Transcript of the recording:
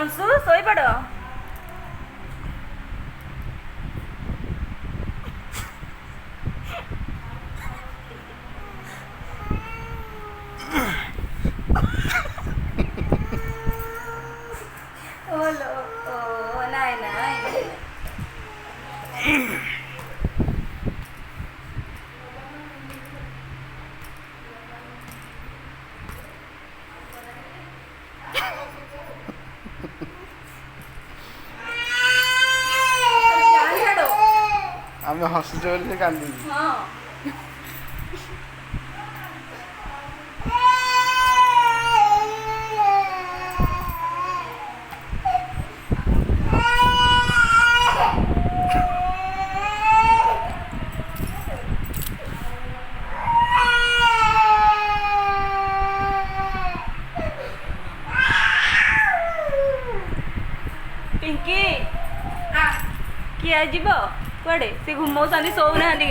अंशु सोई पड़। ओलो ओ नाई नाई ଆମେ ହସୁଛୁ ବୋଲି କାନ୍ଦିଛୁ। हाँ पिंकी किए जीव कुआडे से घुमाऊँ सोना कि